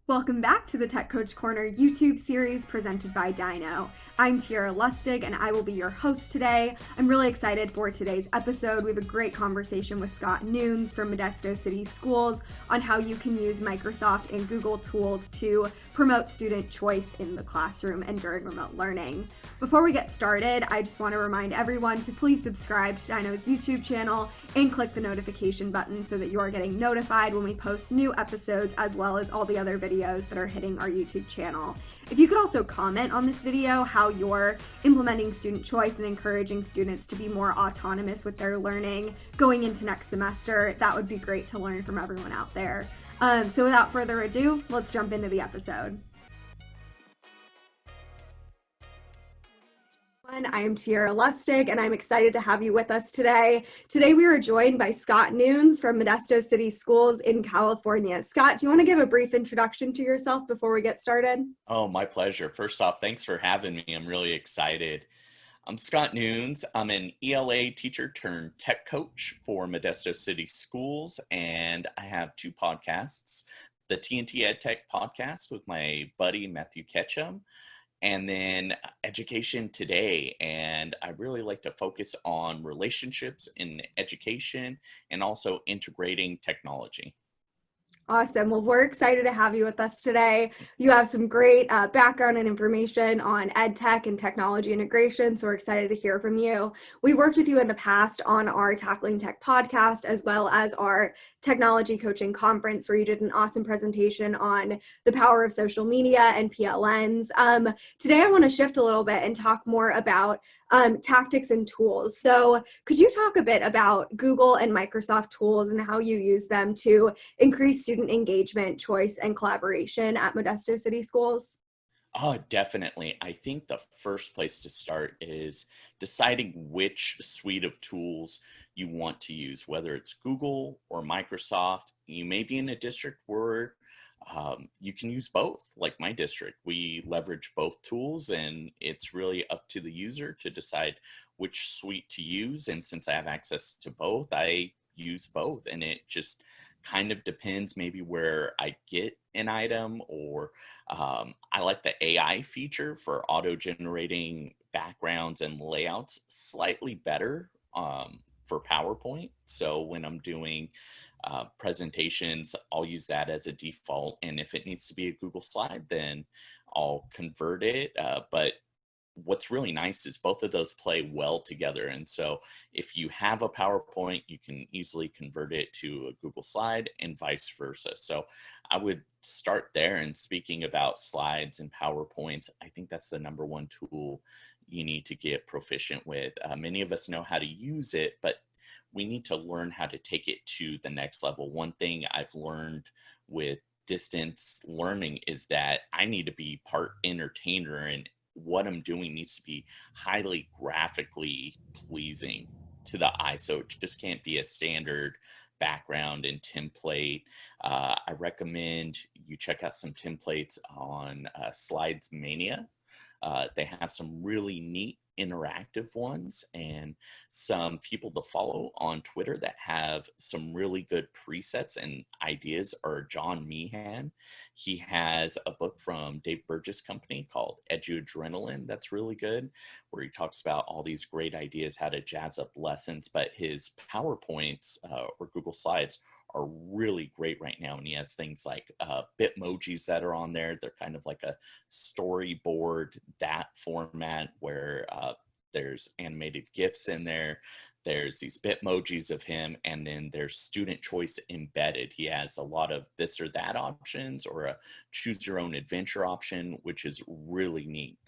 Welcome back to the Tech Coach Corner YouTube series presented by Dyknow. I'm Tiara Lustig and I will be your host today. I'm really excited for today's episode. We have a great conversation with Scott Nunes from Modesto City Schools on how you can use Microsoft and Google tools to promote student choice in the classroom and during remote learning. Before we get started, I just want to remind everyone to please subscribe to Dyno's YouTube channel and click the notification button so that you are getting notified when we post new episodes as well as all the other videos that are hitting our YouTube channel. If you could also comment on this video how you're implementing student choice and encouraging students to be more autonomous with their learning going into next semester, that would be great to learn from everyone out there. So without further ado, let's jump into the episode. I am Tiara Lustig, and I'm excited to have you with us today. Today we are joined by Scott Nunes from Modesto City Schools in California. Scott, do you want to give a brief introduction to yourself before we get started? Oh, my pleasure. First off, thanks for having me. I'm really excited. I'm Scott Nunes. I'm an ELA teacher turned tech coach for Modesto City Schools, and I have two podcasts, the TNT EdTech Podcast with my buddy Matthew Ketchum, and then Education Today. And I really like to focus on relationships in education and also integrating technology. Awesome. Well, we're excited to have you with us today. You have some great background and information on ed tech and technology integration, so we're excited to hear from you. We worked with you in the past on our Tackling Tech podcast, as well as our technology coaching conference, where you did an awesome presentation on the power of social media and PLNs. Today, I want to shift a little bit and talk more about tactics and tools. So could you talk a bit about Google and Microsoft tools and how you use them to increase student engagement, choice, and collaboration at Modesto City Schools? Oh, definitely. I think the first place to start is deciding which suite of tools you want to use, whether it's Google or Microsoft. You may be in a district where you can use both. Like my district, we leverage both tools, and it's really up to the user to decide which suite to use. And since I have access to both, I use both, and it just kind of depends maybe where I get an item, or I like the AI feature for auto generating backgrounds and layouts slightly better for PowerPoint. So when I'm doing presentations, I'll use that as a default. And if it needs to be a Google slide, then I'll convert it. But what's really nice is both of those play well together. And so if you have a PowerPoint, you can easily convert it to a Google slide and vice versa. So I would start there. And speaking about slides and PowerPoints, I think that's the number one tool you need to get proficient with. Many of us know how to use it, but we need to learn how to take it to the next level. One thing I've learned with distance learning is that I need to be part entertainer, and what I'm doing needs to be highly graphically pleasing to the eye. So it just can't be a standard background and template. I recommend you check out some templates on Slides Mania. They have some really neat interactive ones, and some people to follow on Twitter that have some really good presets and ideas are John Meehan. He has a book from Dave Burgess' company called Adrenaline that's really good, where he talks about all these great ideas, how to jazz up lessons, but his PowerPoints or Google Slides are really great right now. And he has things like Bitmojis that are on there. They're kind of like a storyboard, that format where there's animated GIFs in there. There's these Bitmojis of him, and then there's student choice embedded. He has a lot of this or that options, or a choose your own adventure option, which is really neat.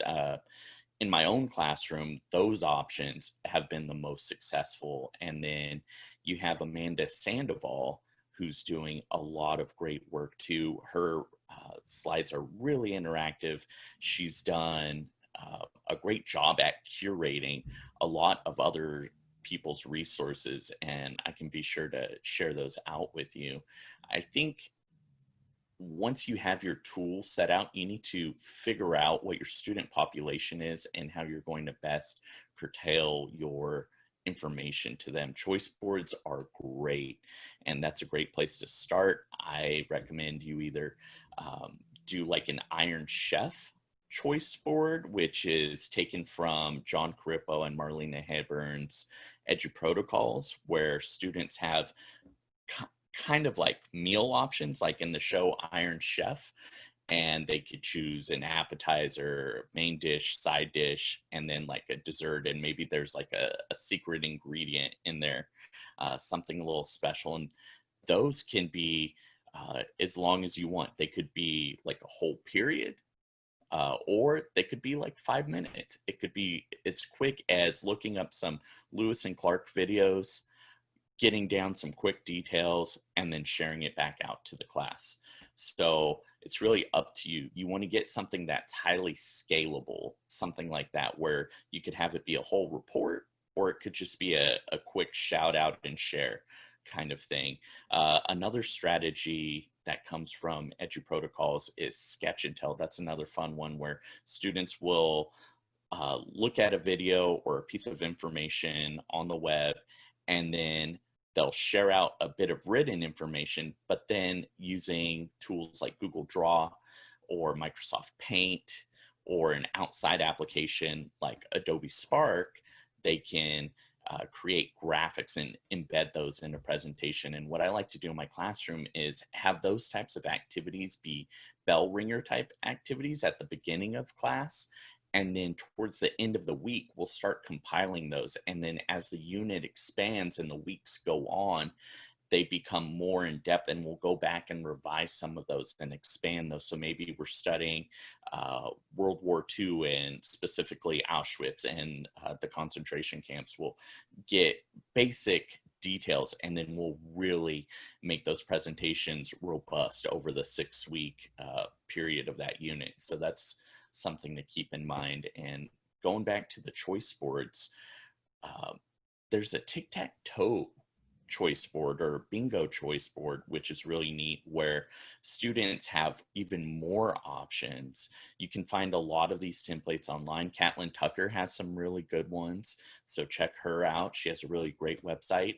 In my own classroom, those options have been the most successful. And then you have Amanda Sandoval, who's doing a lot of great work too. Her slides are really interactive. She's done a great job at curating a lot of other people's resources, and I can be sure to share those out with you. I think once you have your tool set out, you need to figure out what your student population is and how you're going to best curtail your information to them. Choice boards are great, and that's a great place to start. I recommend you either do like an Iron Chef choice board, which is taken from John Carippo and Marlena Heburn's Edu Protocols, where students have kind of like meal options, like in the show Iron Chef, and they could choose an appetizer, main dish, side dish, and then like a dessert, and maybe there's like a secret ingredient in there, something a little special. And those can be as long as you want. They could be like a whole period, or they could be like 5 minutes. It could be as quick as looking up some Lewis and Clark videos, getting down some quick details, and then sharing it back out to the class. So it's really up to you. You want to get something that's highly scalable, something like that, where you could have it be a whole report, or it could just be a quick shout out and share kind of thing. Another strategy that comes from Edu Protocols is sketch and tell. That's another fun one where students will look at a video or a piece of information on the web, and then they'll share out a bit of written information, but then using tools like Google Draw or Microsoft Paint or an outside application like Adobe Spark, they can create graphics and embed those in a presentation. And what I like to do in my classroom is have those types of activities be bell ringer type activities at the beginning of class. And then towards the end of the week, we'll start compiling those. And then as the unit expands and the weeks go on, they become more in depth, and we'll go back and revise some of those and expand those. So maybe we're studying World War II and specifically Auschwitz and the concentration camps. We'll get basic details, and then we'll really make those presentations robust over the 6-week period of that unit. So that's something to keep in mind. And going back to the choice boards, there's a tic-tac-toe choice board or bingo choice board, which is really neat, where students have even more options. You can find a lot of these templates online. Catlin Tucker has some really good ones, so check her out. She has a really great website.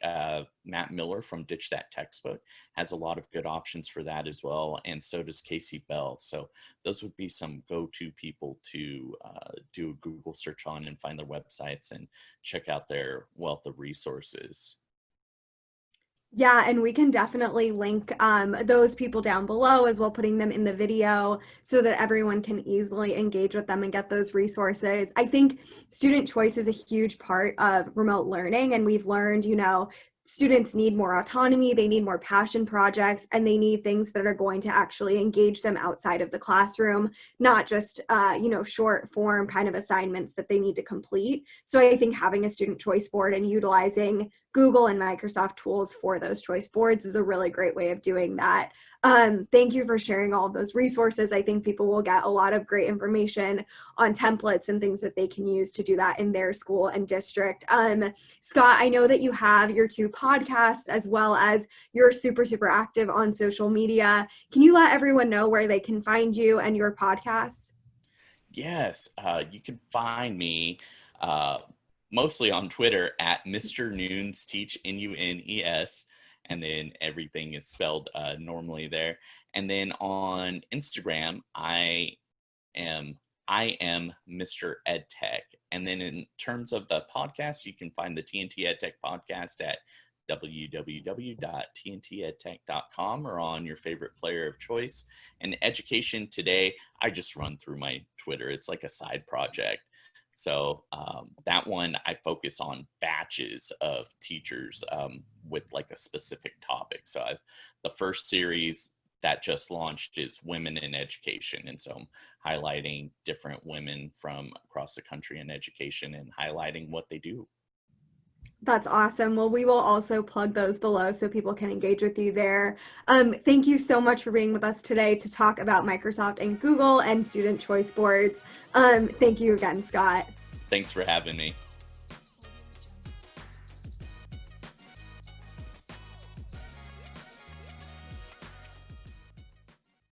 Matt Miller from Ditch That Textbook has a lot of good options for that as well, and so does Kasey Bell. So those would be some go-to people to do a Google search on and find their websites and check out their wealth of resources. Yeah, and we can definitely link those people down below as well, putting them in the video so that everyone can easily engage with them and get those resources. I think student choice is a huge part of remote learning, and we've learned, students need more autonomy, they need more passion projects, and they need things that are going to actually engage them outside of the classroom, not just, short form kind of assignments that they need to complete. So I think having a student choice board and utilizing Google and Microsoft tools for those choice boards is a really great way of doing that. Thank you for sharing all of those resources. I think people will get a lot of great information on templates and things that they can use to do that in their school and district. Scott, I know that you have your 2 podcasts as well as you're super, super active on social media. Can you let everyone know where they can find you and your podcasts? Yes, you can find me mostly on Twitter at Mr. Nunes Teach, Nunes. And then everything is spelled normally there. And then on Instagram, I am Mr. EdTech. And then in terms of the podcast, you can find the TNT EdTech Podcast at www.tntedtech.com or on your favorite player of choice. And Education Today, I just run through my Twitter. It's like a side project. So that one, I focus on batches of teachers with like a specific topic. So the first series that just launched is Women in Education. And so I'm highlighting different women from across the country in education and highlighting what they do. That's awesome. Well, we will also plug those below so people can engage with you there. Thank you so much for being with us today to talk about Microsoft and Google and student choice boards. Thank you again, Scott. Thanks for having me.